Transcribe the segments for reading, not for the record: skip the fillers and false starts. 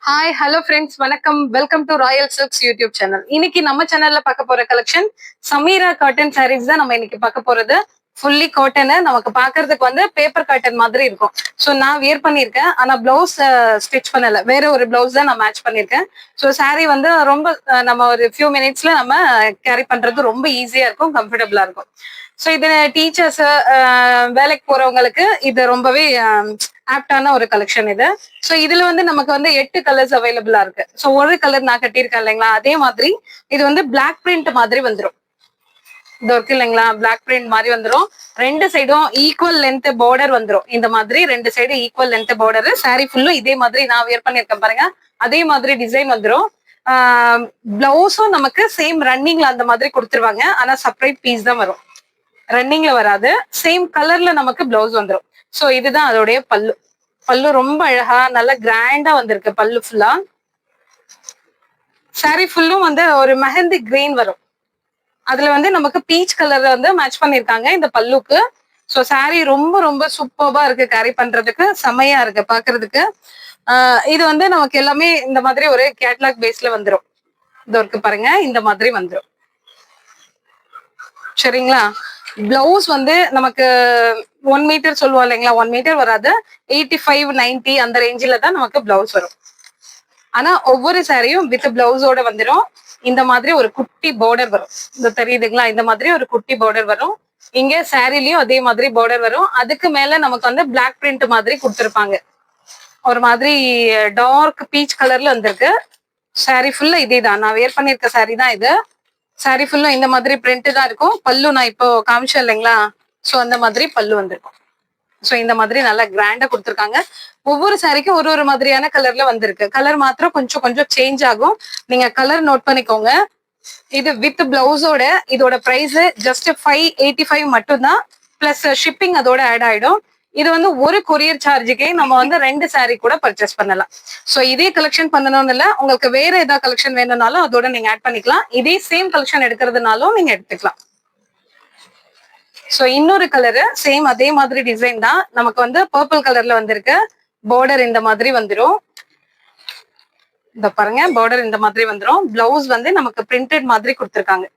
Hi hello friends வணக்கம் welcome to Royal silks YouTube channel. இன்னைக்கு நம்ம சேனல்ல பார்க்க போற கலெக்ஷன் சமீரா காட்டன் சாரீஸ் தான் நம்ம இன்னைக்கு பார்க்க போறது. ஃபுல்லி காட்டனு நமக்கு பாக்குறதுக்கு வந்து பேப்பர் காட்டன் மாதிரி இருக்கும். ஸோ நான் வியர் பண்ணியிருக்கேன், ஆனா பிளவுஸ் ஸ்டிச் பண்ணல, வேற ஒரு பிளவுஸ் தான் நான் மேட்ச் பண்ணியிருக்கேன். ஸோ சாரீ வந்து ரொம்ப நம்ம ஒரு ஃபியூ மினிட்ஸ்ல நம்ம கேரி பண்றது ரொம்ப ஈஸியா இருக்கும், கம்ஃபர்டபுளா இருக்கும். ஸோ இது டீச்சர்ஸ் வேலைக்கு போறவங்களுக்கு இது ரொம்பவே ஆப்டான ஒரு கலெக்ஷன் இது. ஸோ இதுல வந்து நமக்கு வந்து 8 கலர்ஸ் அவைலபிளா இருக்கு. ஸோ ஒரு கலர் நான் கட்டியிருக்கேன் இல்லைங்களா, அதே மாதிரி இது வந்து பிளாக் பிரிண்ட் மாதிரி வந்துடும். இது இருக்கு இல்லைங்களா, பிளாக் பிரிண்ட் மாதிரி வந்துடும். ரெண்டு சைடும் ஈக்குவல் லென்த் பார்டர் வந்துடும். இந்த மாதிரி ரெண்டு side equal length border. Sorry ஃபுல்லும் இதே மாதிரி நான் வியர் பண்ணியிருக்கேன் பாருங்க, அதே மாதிரி டிசைன் வந்துடும். பிளவுஸும் நமக்கு சேம் ரன்னிங்ல அந்த மாதிரி கொடுத்துருவாங்க, ஆனா செப்பரேட் பீஸ் தான் வரும், ரன்னிங்ல வராது. சேம் கலர்ல நமக்கு பிளவுஸ் வந்துடும். ஸோ இதுதான் அதோடைய பல்லு. பல்லு ரொம்ப அழகா நல்லா கிராண்டா வந்திருக்கு. பல்லு ஃபுல்லா சாரி ஃபுல்லும் வந்து ஒரு மெஹந்தி கிரீன் வரும். அதுல வந்து நமக்கு பீச் கலர்ல வந்து மேட்ச் பண்ணிருக்காங்க இந்த பல்லுக்கு. ஸோ சாரி ரொம்ப ரொம்ப சூப்பர்பா இருக்கு, கேரி பண்றதுக்கு செமையா இருக்கு பாக்குறதுக்கு. இது வந்து நமக்கு எல்லாமே இந்த மாதிரி ஒரு கேட்லாக் பேஸ்ல வந்துடும். இது இருக்கு பாருங்க, இந்த மாதிரி வந்துடும். சரிங்களா. பிளவுஸ் வந்து நமக்கு 1 மீட்டர் சொல்லுவோம் இல்லைங்களா, 1 மீட்டர் வராது, 85 90 அந்த ரேஞ்சில தான் நமக்கு பிளவுஸ் வரும். ஆனா ஒவ்வொரு சாரியும் வித் பிளவுஸோட வந்துடும். இந்த மாதிரி ஒரு குட்டி பார்டர் வரும், இந்த தெரியுதுங்களா, இந்த மாதிரி ஒரு குட்டி பார்டர் வரும். இங்க சாரிலயும் அதே மாதிரி பார்டர் வரும். அதுக்கு மேல நமக்கு வந்து பிளாக் பிரிண்ட் மாதிரி கொடுத்துருப்பாங்க. ஒரு மாதிரி டார்க் பீச் கலர்ல வந்திருக்கு. சாரி ஃபுல்லா இதே தான், நான் வேர் பண்ணிருக்க சாரி தான் இது. சாரி ஃபுல்லும் இந்த மாதிரி பிரிண்ட் தான் இருக்கும். பல்லு நான் இப்போ காமிச்சேன் இல்லைங்களா, ஸோ அந்த மாதிரி பல்லு வந்திருக்கும். ஸோ இந்த மாதிரி நல்லா கிராண்டா கொடுத்துருக்காங்க. ஒவ்வொரு சாரிக்கும் ஒரு ஒரு மாதிரியான கலர்ல வந்திருக்கு. கலர் மாத்திரம் கொஞ்சம் கொஞ்சம் சேஞ்ச் ஆகும், நீங்க கலர் நோட் பண்ணிக்கோங்க. இது வித் பிளவுஸோட இதோட பிரைஸ் ஜஸ்ட் 585 மட்டும்தான், பிளஸ் ஷிப்பிங் அதோட ஆட் ஆயிடும். இது வந்து ஒரு கொரியர் சார்ஜுக்கே நம்ம வந்து 2 சாரி கூட பர்ச்சேஸ் பண்ணலாம். ஸோ இதே கலெக்ஷன் பண்ணணும்னு இல்லை, உங்களுக்கு வேற ஏதாவது கலெக்ஷன் வேணும்னாலும் அதோட நீங்க ஆட் பண்ணிக்கலாம். இதே சேம் கலெக்ஷன் எடுக்கிறதுனாலும் நீங்க எடுத்துக்கலாம். ஸோ இன்னொரு கலரு சேம் அதே மாதிரி டிசைன் தான், நமக்கு வந்து பர்பிள் கலர்ல வந்திருக்கு. பார்டர் இந்த மாதிரி வந்துடும். இந்த பாருங்க, பார்டர் இந்த மாதிரி வந்துடும். பிளவுஸ் வந்து நமக்கு பிரிண்டட் மாதிரி கொடுத்துருக்காங்க.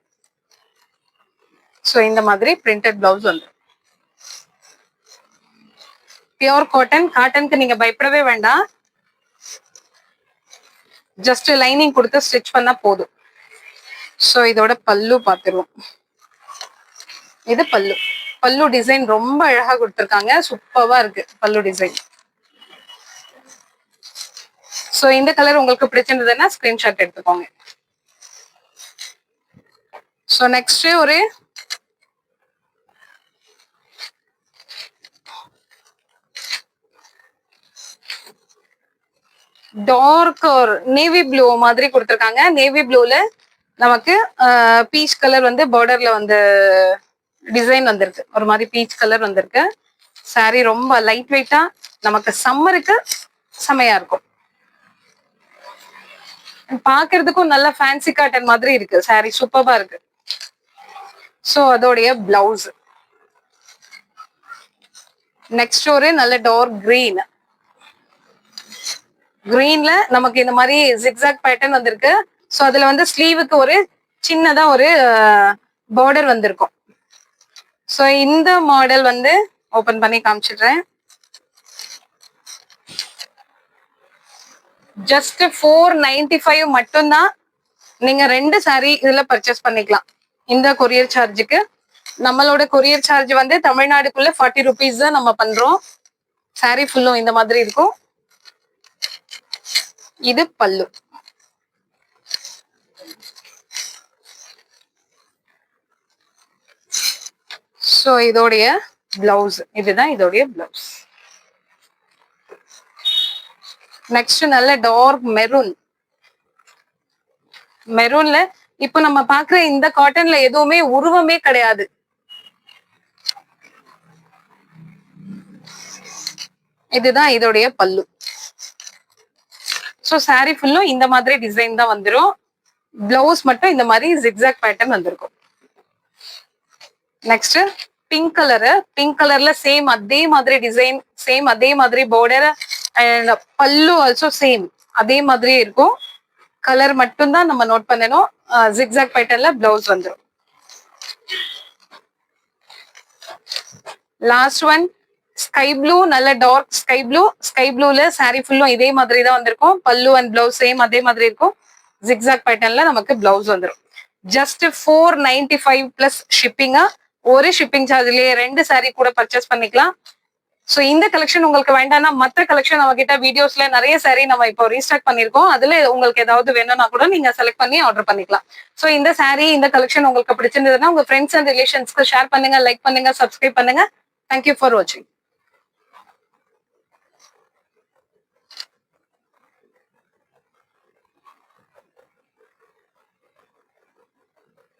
ஸோ இந்த மாதிரி பிரிண்டட் பிளவுஸ் வந்துடும். Pure cotton. காட்டனுக்கு நீங்க பயப்படவே வேண்டாம், ஜஸ்ட் லைனிங் கொடுத்து ஸ்டிச் பண்ணா போதும். ஸோ இதோட பல்லு பார்த்துருவோம். இது பல்லு. பல்லு டிசைன் ரொம்ப அழகா கொடுத்துருக்காங்க, சூப்பர்வா இருக்கு பல்லு டிசைன். ஸோ இந்த கலர் உங்களுக்கு பிடிச்சிருந்ததுன்னா ஸ்கிரீன்ஷாட் எடுத்துக்கோங்க. ஸோ நெக்ஸ்ட் ஒரு டார்க் ஒரு நேவி ப்ளூ மாதிரி கொடுத்துருக்காங்க. நேவி ப்ளூல நமக்கு பீச் கலர் வந்து பார்டர்ல வந்து டிசைன் வந்திருக்கு, ஒரு மாதிரி பீச் கலர் வந்திருக்கு. சாரி ரொம்ப லைட் வெயிட்டா நமக்கு சம்மருக்கு செமையா இருக்கும். பாக்குறதுக்கும் நல்ல ஃபேன்சி காட்டன் மாதிரி இருக்கு. சாரி சூப்பர்பா இருக்கு. ஸோ அதோடைய பிளவுஸ் நெக்ஸ்ட் ஒரு நல்ல டார்க் கிரீன். கிரீன்ல நமக்கு இந்த மாதிரி ஜிக்ஸாக் பேட்டர்ன் வந்திருக்கு. ஸோ அதுல வந்து ஸ்லீவுக்கு ஒரு சின்னதா ஒரு பார்டர் வந்திருக்கும். ஸோ இந்த மாடல் வந்து ஓபன் பண்ணி காமிச்சிடுறேன். ஜஸ்ட் 495 மட்டும்தான். நீங்க 2 சாரி இதுல பர்ச்சேஸ் பண்ணிக்கலாம் இந்த கொரியர் சார்ஜுக்கு. நம்மளோட கொரியர் சார்ஜ் வந்து தமிழ்நாடுக்குள்ள 40 ருபீஸ் தான் நம்ம பண்றோம். சாரி ஃபுல்லும் இந்த மாதிரி இருக்கும். இது பல்லு. ஸோ இதோடைய பிளவுஸ் இதுதான், இதோடைய பிளவுஸ். நெக்ஸ்ட் நல்ல டார்க் மெரூன். மெரூன்ல இப்போ நம்ம பாக்குற இந்த காட்டன்ல எதுவுமே உருவமே கிடையாது. இதுதான் இதோடைய பல்லு. ஸோ சாரி ஃபுல்லும் இந்த மாதிரி டிசைன் தான் வந்துடும். பிளவுஸ் மட்டும் இந்த மாதிரி ஜிக்ஸாக் பேட்டர்ன் வந்திருக்கும். Next pink colour. பிங்க் கலர்ல சேம் அதே மாதிரி டிசைன், சேம் அதே மாதிரி பார்டர் அண்ட் பல்லு ஆல்சோ சேம் அதே மாதிரியே இருக்கும். கலர் மட்டும் தான் நம்ம நோட் பண்ணணும். ஜிக்ஸாக் பேட்டர்ன்ல பிளவுஸ் வந்துடும். லாஸ்ட் ஒன் ஸ்கை ப்ளூ, நல்ல டார்க் ஸ்கை ப்ளூ. ஸ்கை ப்ளூல சாரி ஃபுல்லும் இதே மாதிரி தான் வந்திருக்கும். பல்லு அண்ட் பிளவுஸ் சேம் அதே மாதிரி இருக்கும். ஜிக்ஸாக் பேட்டர்ன்ல நமக்கு பிளவுஸ் வந்துடும். ஜஸ்ட் 495 பிளஸ் ஷிப்பிங்கா. ஒரு ஷிப்பிங் சார்ஜ்லயே 2 சாரி கூட பர்ச்சேஸ் பண்ணிக்கலாம். சோ இந்த கலெக்ஷன் உங்களுக்கு வேண்டாம்னா மற்ற கலெக்ஷன் நம்ம கிட்ட வீடியோஸ்ல நிறைய சாரி நம்ம இப்போ ரீஸ்டாக் பண்ணிருக்கோம். அதுல உங்களுக்கு ஏதாவது வேணும்னா கூட நீங்க செலக்ட் பண்ணி ஆர்டர் பண்ணிக்கலாம். சோ இந்த சாரி, இந்த கலெக்ஷன் உங்களுக்கு பிடிச்சிருந்ததுன்னா உங்க ஃப்ரெண்ட்ஸ் அண்ட் ரிலேஷன்ஸ்க்கு ஷேர் பண்ணுங்க, லைக் பண்ணுங்க, சப்ஸ்கிரைப் பண்ணுங்க. தேங்க்யூ ஃபார் வாட்சிங்.